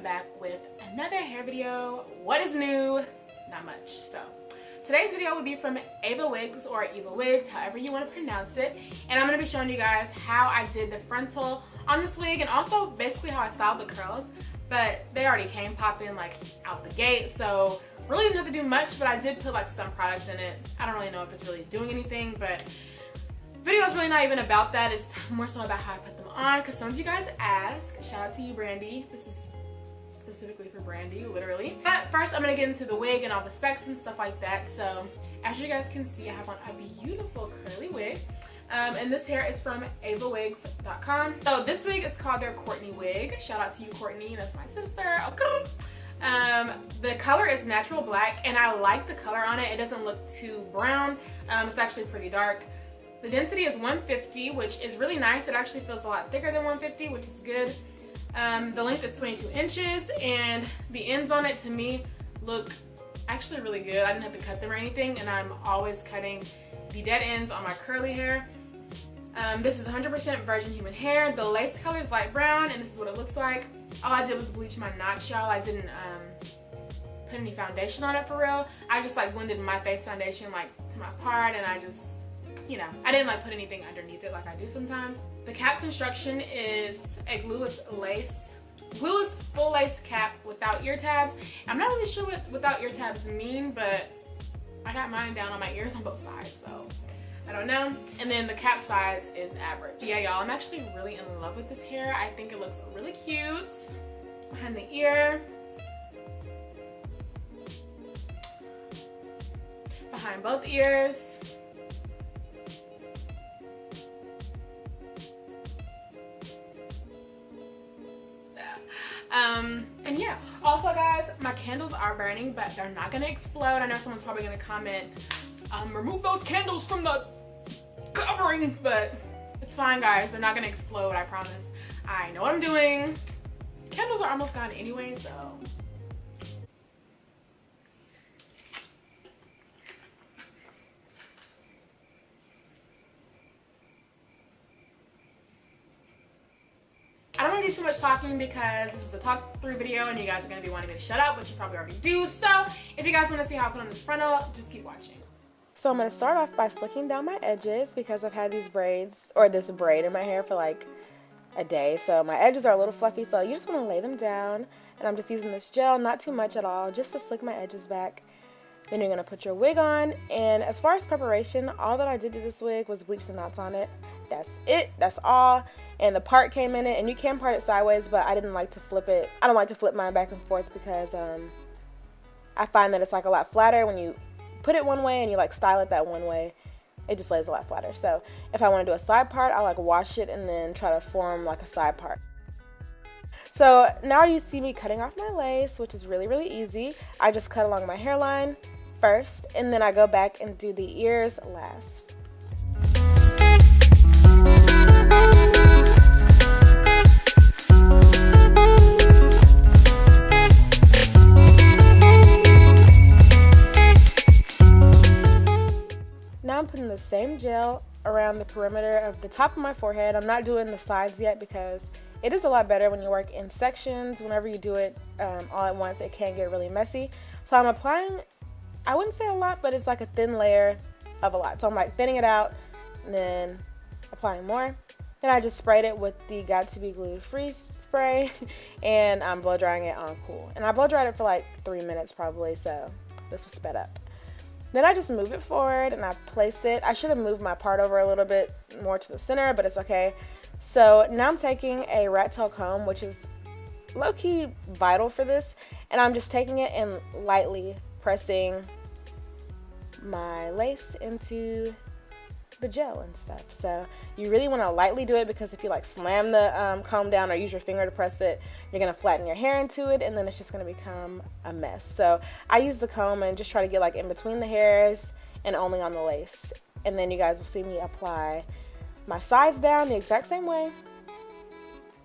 back with another hair video. What is new? Not much. So today's video will be from Evawigs or Evawigs, however you want to pronounce it, and I'm going to be showing you guys how I did the frontal on this wig and also basically how I styled the curls. But they already came popping like out the gate, so really didn't have to do much, but I did put like some products in it. I don't really know if it's really doing anything, but the video is really not even about that. It's more so about how I put them on, because some of you guys asked. Shout out to you, Brandy. This is specifically for Brandy, literally. But first, I'm gonna get into the wig and all the specs and stuff like that. So as you guys can see, I have on a beautiful curly wig. And this hair is from Evawigs.com. So this wig is called their Courtney wig. Shout out to you, Courtney. That's my sister. Okay. The color is natural black, and I like the color on it. It doesn't look too brown. It's actually pretty dark. The density is 150, which is really nice. It actually feels a lot thicker than 150, which is good. The length is 22 inches, and the ends on it to me look actually really good. I didn't have to cut them or anything, and I'm always cutting the dead ends on my curly hair. This is 100% virgin human hair. The lace color is light brown, and this is what it looks like. All I did was bleach my knots, y'all. I didn't put any foundation on it for real. I just like blended my face foundation like to my part, and I just, you know, I didn't like put anything underneath it like I do sometimes. The cap construction is a glueless full lace cap without ear tabs. I'm not really sure what without ear tabs mean, but I got mine down on my ears on both sides, so I don't know. And then the cap size is average. Yeah, y'all, I'm actually really in love with this hair. I think it looks really cute behind the ear, behind both ears. And yeah, also guys, my candles are burning, but they're not gonna explode. I know someone's probably gonna comment, remove those candles from the covering, but it's fine guys, they're not gonna explode, I promise. I know what I'm doing. Candles are almost gone anyway, so. I don't want to do too much talking because this is a talk through video and you guys are going to be wanting me to shut up, which you probably already do. So if you guys want to see how I put on this frontal, just keep watching. So I'm going to start off by slicking down my edges because I've had these braids, or this braid in my hair for like a day. So my edges are a little fluffy, so you just want to lay them down. And I'm just using this gel, not too much at all, just to slick my edges back. Then you're going to put your wig on. And as far as preparation, all that I did to this wig was bleach the knots on it. That's it. That's all. And the part came in it, and you can part it sideways, but I didn't like to flip it. I don't like to flip mine back and forth because I find that it's like a lot flatter when you put it one way and you like style it that one way. It just lays a lot flatter. So if I want to do a side part, I'll like wash it and then try to form like a side part. So now you see me cutting off my lace, which is really, really easy. I just cut along my hairline first, and then I go back and do the ears last. Now I'm putting the same gel around the perimeter of the top of my forehead. I'm not doing the sides yet because it is a lot better when you work in sections. Whenever you do it all at once, it can get really messy. So I'm applying, I wouldn't say a lot, but it's like a thin layer of a lot. So I'm like thinning it out and then applying more. Then I just sprayed it with the Got To Be Glue Free spray, and I'm blow drying it on cool. And I blow dried it for like 3 minutes probably, so this was sped up. Then I just move it forward and I place it. I should have moved my part over a little bit more to the center, but it's okay. So now I'm taking a rat tail comb, which is low-key vital for this, and I'm just taking it and lightly pressing my lace into the gel and stuff. So you really want to lightly do it, because if you like slam the comb down or use your finger to press it, you're going to flatten your hair into it, and then it's just going to become a mess. So I use the comb and just try to get like in between the hairs and only on the lace. And then you guys will see me apply my sides down the exact same way.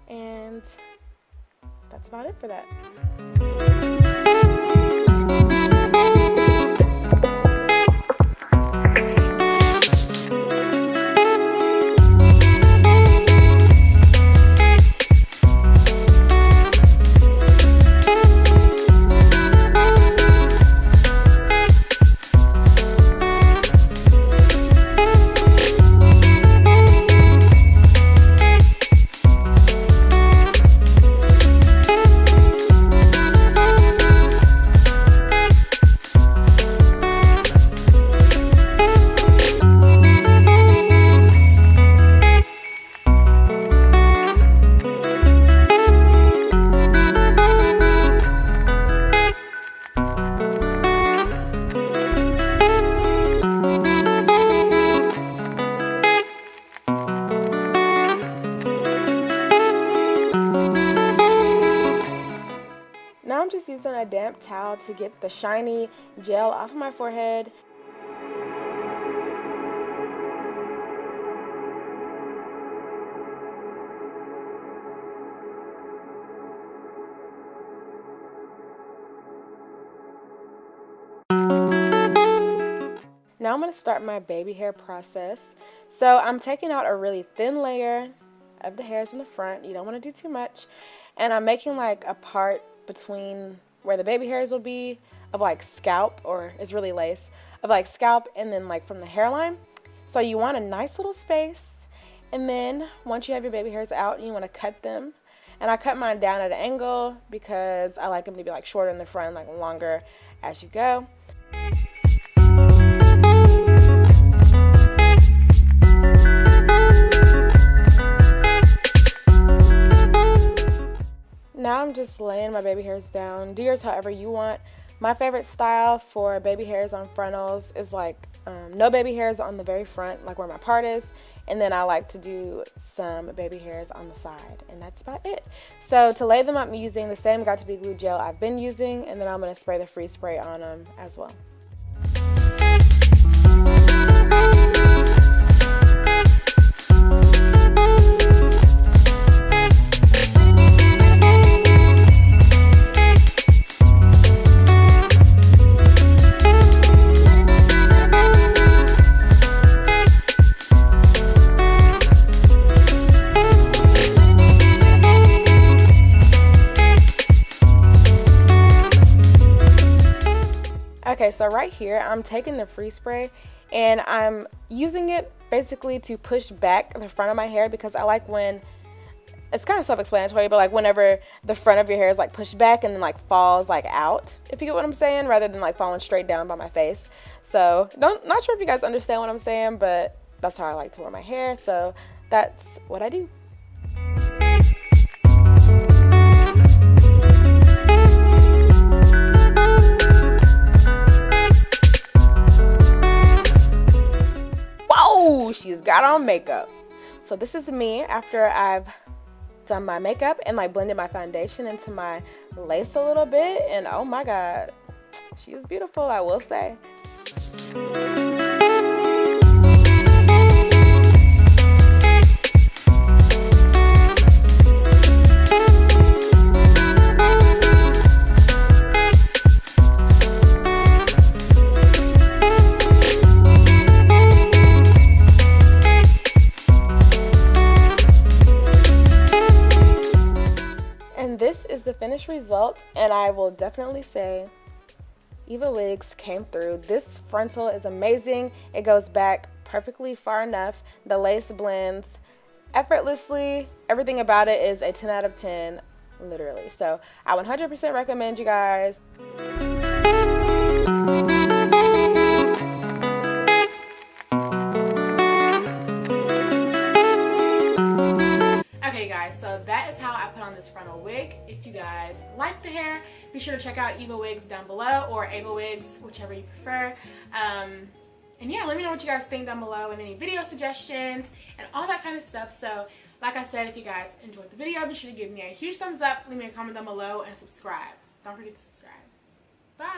And that's about it for that. Now I'm just using a damp towel to get the shiny gel off of my forehead. Now I'm going to start my baby hair process. So I'm taking out a really thin layer of the hairs in the front. You don't want to do too much. And I'm making like a part between where the baby hairs will be of like scalp, or it's really lace, of like scalp, and then like from the hairline. So you want a nice little space. And then once you have your baby hairs out, you want to cut them. And I cut mine down at an angle because I like them to be like shorter in the front, like longer as you go. Now I'm just laying my baby hairs down. Do yours however you want. My favorite style for baby hairs on frontals is like no baby hairs on the very front, like where my part is. And then I like to do some baby hairs on the side. And that's about it. So to lay them up, I'm using the same Got To Be Glue gel I've been using. And then I'm going to spray the free spray on them as well. Okay, so right here, I'm taking the free spray and I'm using it basically to push back the front of my hair, because I like when, it's kind of self-explanatory, but like whenever the front of your hair is like pushed back and then like falls like out, if you get what I'm saying, rather than like falling straight down by my face. So not sure if you guys understand what I'm saying, but that's how I like to wear my hair. So that's what I do. She's got on makeup. So this is me after I've done my makeup and like blended my foundation into my lace a little bit, and oh my god, she is beautiful, I will say. This is the finished result, and I will definitely say Evawigs came through. This frontal is amazing. It goes back perfectly far enough. The lace blends effortlessly. Everything about it is a 10 out of 10, literally. So I 100% recommend you guys. Okay guys, so that is how I put on this frontal wig. If you guys like the hair, be sure to check out Evawigs down below, or Evawigs, whichever you prefer. And yeah, let me know what you guys think down below, and any video suggestions and all that kind of stuff. So like I said, if you guys enjoyed the video, be sure to give me a huge thumbs up, leave me a comment down below, and subscribe. Don't forget to subscribe. Bye.